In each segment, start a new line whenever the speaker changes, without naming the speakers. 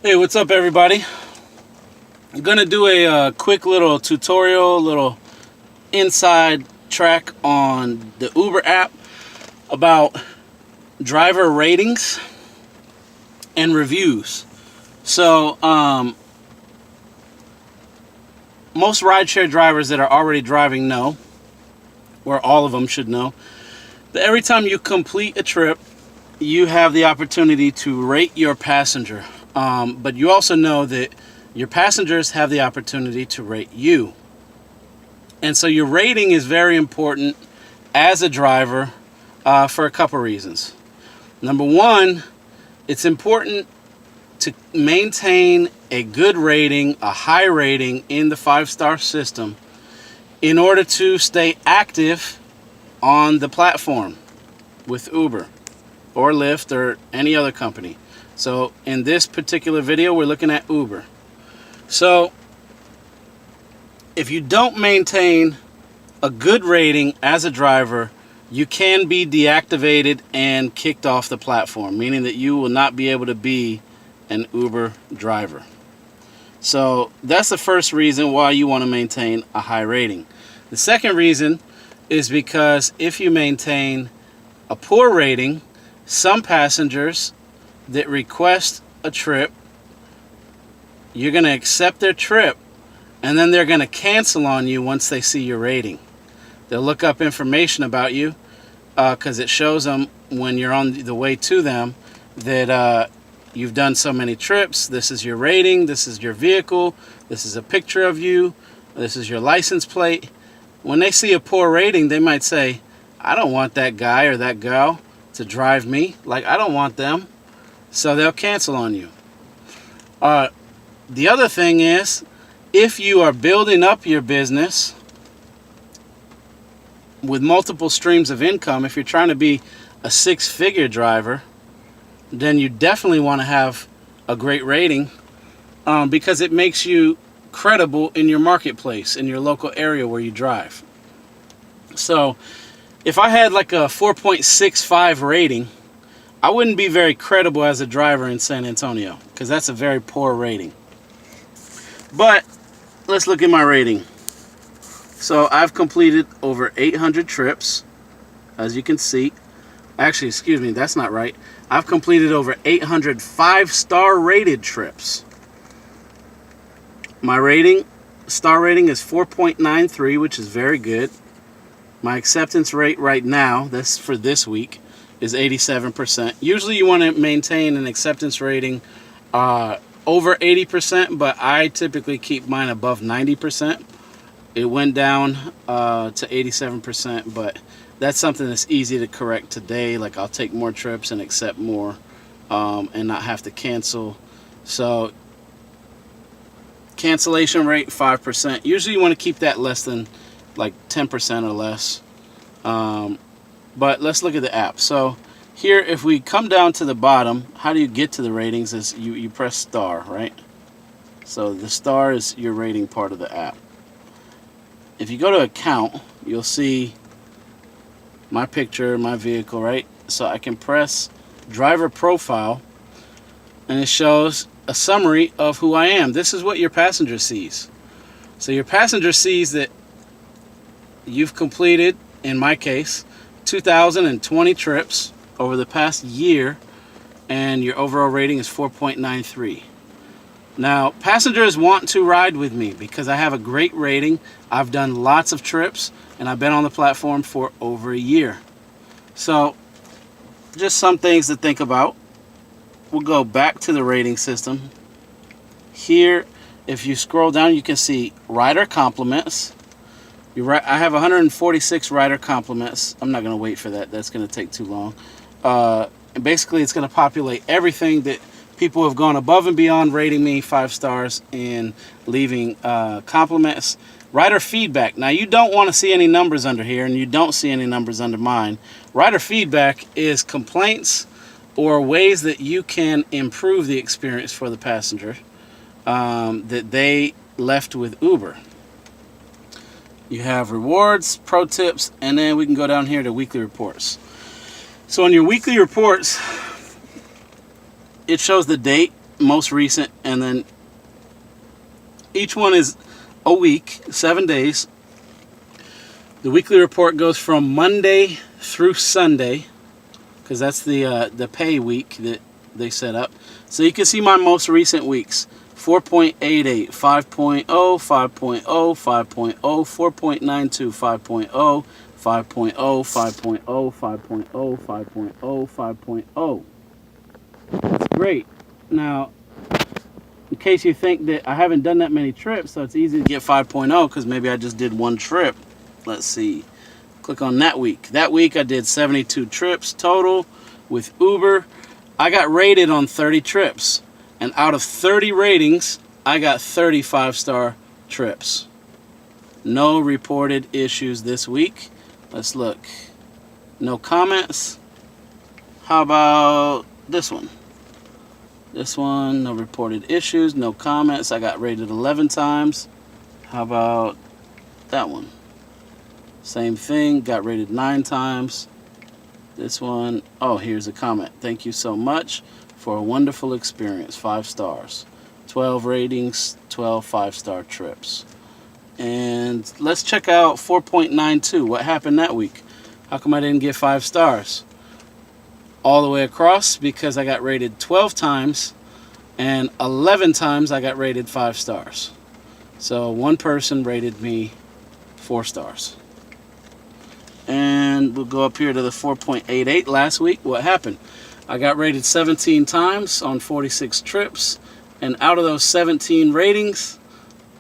Hey, what's up, everybody? I'm gonna do a quick little tutorial, little inside track on the Uber app about driver ratings and reviews. So, most rideshare drivers that are already driving know, or all of them should know, that every time you complete a trip, you have the opportunity to rate your passenger. But you also know that your passengers have the opportunity to rate you. And so your rating is very important as a driver for a couple reasons. Number one, it's important to maintain a good rating, a high rating in the 5-star system in order to stay active on the platform with Uber or Lyft or any other company. So in this particular video, we're looking at Uber. So if you don't maintain a good rating as a driver, you can be deactivated and kicked off the platform, meaning that you will not be able to be an Uber driver. So that's the first reason why you want to maintain a high rating. The second reason is because if you maintain a poor rating, some passengers that request a trip, you're going to accept their trip, and then they're going to cancel on you once they see your rating. They'll look up information about you because it shows them when you're on the way to them that you've done so many trips. This is your rating. This is your vehicle. This is a picture of you. This is your license plate. When they see a poor rating, they might say, I don't want that guy or that girl to drive me. Like, I don't want them. So they'll cancel on you. The other thing is, if you are building up your business with multiple streams of income, if you're trying to be a 6-figure driver, then you definitely want to have a great rating because it makes you credible in your marketplace, in your local area where you drive. So if I had like a 4.65 rating, I wouldn't be very credible as a driver in San Antonio because that's a very poor rating. But let's look at my rating. So I've completed over 800 trips, as you can see. Actually, excuse me, that's not right. I've completed over 800 5-star rated trips. My star rating is 4.93, which is very good. My acceptance rate right now, that's for this week, is 87%. Usually you want to maintain an acceptance rating over 80%, but I typically keep mine above 90%. It went down to 87%, but that's something that's easy to correct today. Like, I'll take more trips and accept more and not have to cancel. So cancellation rate 5%. Usually you want to keep that less than like 10% or less. But let's look at the app. So here, if we come down to the bottom, how do you get to the ratings? Is you press star, right? So the star is your rating part of the app. If you go to account, you'll see my picture, my vehicle, right? So I can press driver profile, and it shows a summary of who I am. This is what your passenger sees. So your passenger sees that you've completed, in my case, 2,020 trips over the past year, and your overall rating is 4.93. Now, passengers want to ride with me because I have a great rating. I've done lots of trips, and I've been on the platform for over a year. So, just some things to think about. We'll go back to the rating system. Here, if you scroll down, you can see rider compliments. I have 146 rider compliments. I'm not going to wait for that. That's going to take too long. And basically, it's going to populate everything that people have gone above and beyond rating me 5 stars and leaving compliments. Rider feedback. Now, you don't want to see any numbers under here, and you don't see any numbers under mine. Rider feedback is complaints or ways that you can improve the experience for the passenger that they left with Uber. You have rewards, pro tips, and then we can go down here to weekly reports. So in your weekly reports, it shows the date most recent, and then each one is a week, 7 days. The weekly report goes from Monday through Sunday, because that's the pay week that they set up. So you can see my most recent weeks: 4.88, 5.0, 5.0, 5.0, 4.92, 5.0, 5.0, 5.0, 5.0, 5.0, 5.0. That's great. Now, in case you think that I haven't done that many trips, so it's easy to get 5.0 because maybe I just did one trip. Let's see. Click on that week. That week I did 72 trips total with Uber. I got rated on 30 trips. And out of 30 ratings, I got 30 5-star trips. No reported issues this week. Let's look. No comments. How about this one? This one, no reported issues, no comments. I got rated 11 times. How about that one? Same thing, got rated 9 times. This one, oh, here's a comment. Thank you so much for a wonderful experience. 5 stars. 12 ratings, 12 5-star trips. And let's check out 4.92. What happened that week? How come I didn't get 5 stars? All the way across, because I got rated 12 times, and 11 times I got rated 5 stars. So one person rated me 4 stars. And we'll go up here to the 4.88 last week. What happened? I got rated 17 times on 46 trips, and out of those 17 ratings,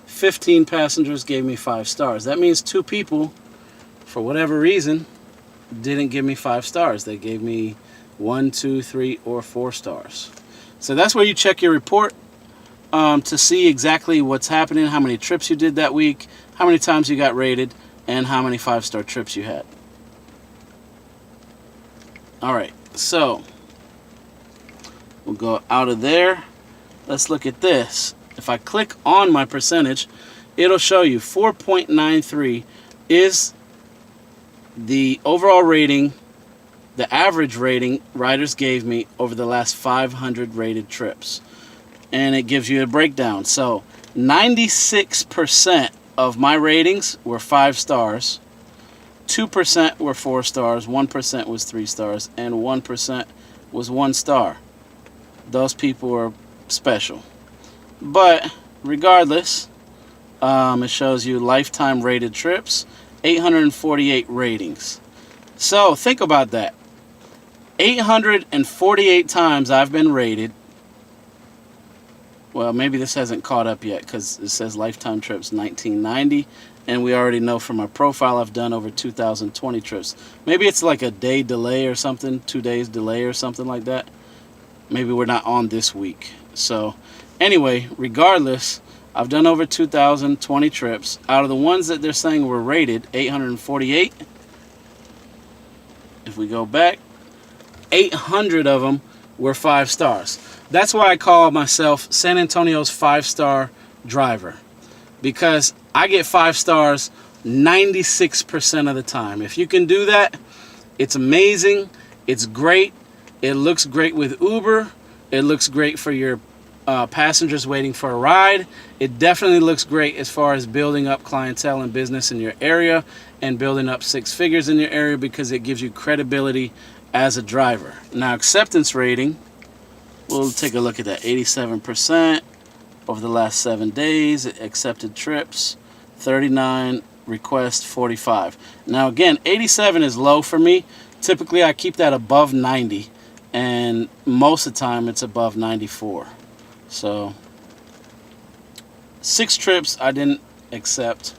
15 passengers gave me 5 stars. That means 2 people, for whatever reason, didn't give me 5 stars. They gave me 1, 2, 3, or 4 stars. So that's where you check your report to see exactly what's happening, how many trips you did that week, how many times you got rated, and how many 5-star trips you had. Alright, so we'll go out of there. Let's look at this. If I click on my percentage, it'll show you 4.93 is the overall rating, the average rating riders gave me over the last 500 rated trips. And it gives you a breakdown. So 96% of my ratings were 5 stars, 2% were 4 stars, 1% was 3 stars, and 1% was 1 star. Those people were special. But regardless, it shows you lifetime rated trips, 848 ratings. So think about that. 848 times I've been rated. Well, maybe this hasn't caught up yet because it says lifetime trips 1990, and we already know from my profile I've done over 2,020 trips. Maybe it's like a day delay or something, 2 days delay or something like that. Maybe we're not on this week. So anyway, regardless, I've done over 2,020 trips. Out of the ones that they're saying were rated, 848, if we go back, 800 of them were 5 stars. That's why I call myself San Antonio's 5-star driver, because I get 5 stars 96% of the time. If you can do that, it's amazing. It's great. It looks great with Uber. It looks great for your passengers waiting for a ride. It definitely looks great as far as building up clientele and business in your area and building up 6 figures in your area, because it gives you credibility as a driver. Now, acceptance rating, we'll take a look at that. 87% over the last 7 days. Accepted trips 39, request 45. Now again, 87 is low for me. Typically I keep that above 90, and most of the time it's above 94. So 6 trips I didn't accept.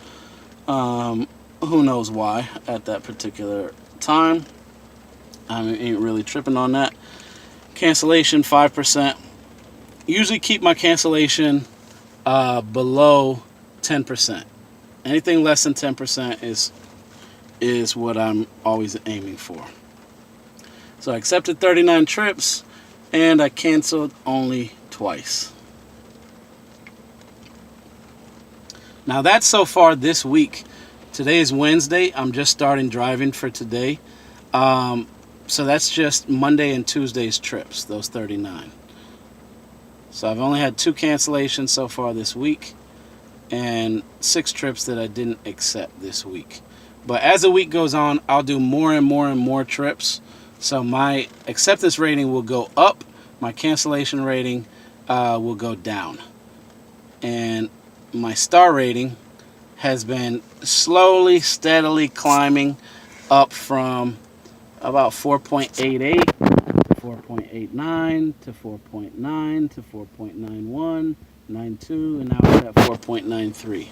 Who knows why at that particular time. I ain't really tripping on that. Cancellation 5%. Usually keep my cancellation below 10%. Anything less than 10% is what I'm always aiming for. So I accepted 39 trips and I canceled only twice. Now that's so far this week. Today is Wednesday. I'm just starting driving for today. So that's just Monday and Tuesday's trips, those 39. So I've only had 2 cancellations so far this week, and 6 trips that I didn't accept this week. But as the week goes on, I'll do more and more and more trips. So my acceptance rating will go up, my cancellation rating will go down. And my star rating has been slowly, steadily climbing up from about 4.88 to 4.89 to 4.9 to 4.91, 92, and now we're at 4.93.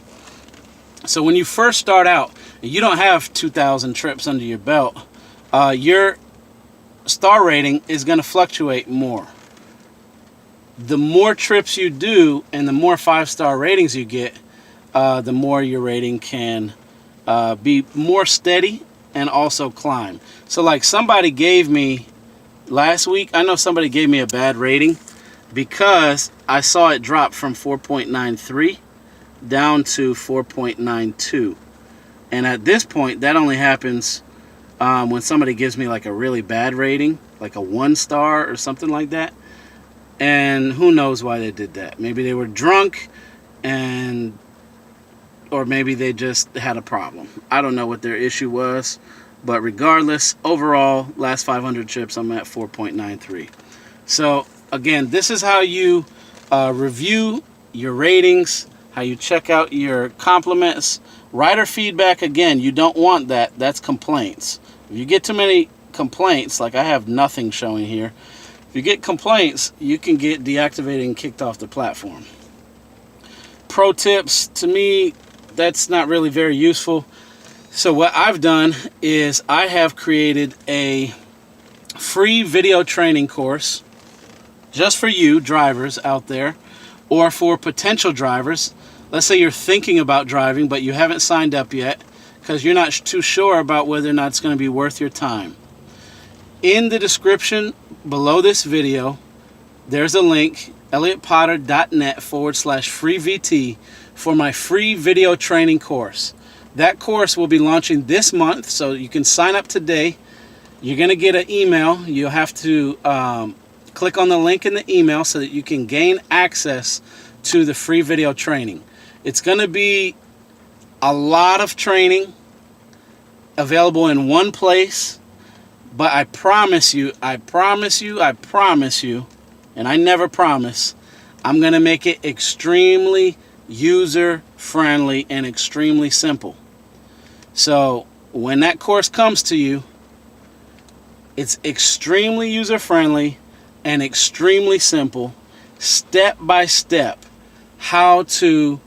So when you first start out, you don't have 2,000 trips under your belt, your star rating is going to fluctuate more. The more trips you do and the more 5-star ratings you get, the more your rating can be more steady and also climb. So like somebody gave me last week, I know somebody gave me a bad rating because I saw it drop from 4.93 down to 4.92. And at this point, that only happens when somebody gives me like a really bad rating, like a 1-star or something like that. And who knows why they did that. Maybe they were drunk, or maybe they just had a problem. I don't know what their issue was. But regardless, overall, last 500 trips, I'm at 4.93. So again, this is how you review your ratings, how you check out your compliments. Rider feedback, again, you don't want that. That's complaints. If you get too many complaints, like I have nothing showing here, if you get complaints, you can get deactivated and kicked off the platform. Pro tips, to me, that's not really very useful. So what I've done is I have created a free video training course just for you drivers out there, or for potential drivers. Let's say you're thinking about driving, but you haven't signed up yet because you're not too sure about whether or not it's going to be worth your time. In the description below this video, there's a link, elliottpotter.net/freeVT, for my free video training course. That course will be launching this month, so you can sign up today. You're going to get an email. You'll have to click on the link in the email so that you can gain access to the free video training. It's going to be a lot of training available in one place, but I promise you, and I never promise, I'm going to make it extremely user-friendly and extremely simple. So when that course comes to you, it's extremely user-friendly and extremely simple, step by step, how to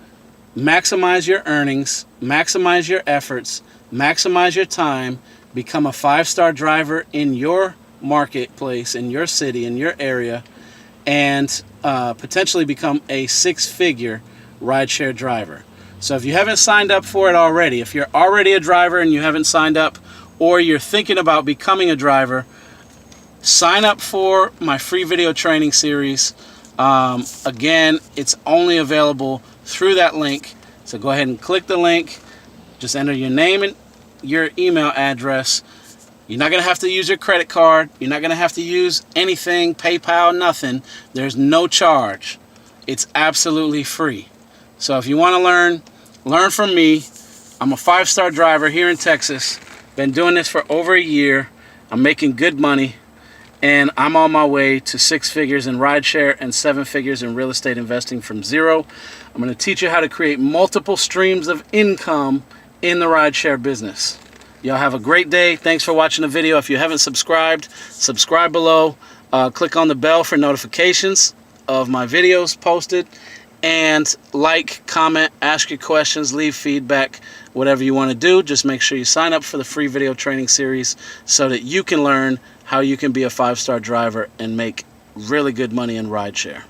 maximize your earnings, maximize your efforts, maximize your time, become a 5-star driver in your marketplace, in your city, in your area, and potentially become a 6-figure rideshare driver. So if you haven't signed up for it already, if you're already a driver and you haven't signed up, or you're thinking about becoming a driver, sign up for my free video training series. Again, it's only available through that link. So go ahead and click the link. Just enter your name and your email address. You're not going to have to use your credit card. You're not going to have to use anything, PayPal, nothing. There's no charge. It's absolutely free. So if you want to learn from me. I'm a 5-star driver here in Texas. Been doing this for over a year. I'm making good money. And I'm on my way to 6 figures in rideshare and 7 figures in real estate investing from zero. I'm going to teach you how to create multiple streams of income in the rideshare business. Y'all have a great day. Thanks for watching the video. If you haven't subscribed, subscribe below. Click on the bell for notifications of my videos posted. And like, comment, ask your questions, leave feedback, whatever you want to do. Just make sure you sign up for the free video training series so that you can learn how you can be a 5-star driver and make really good money in rideshare.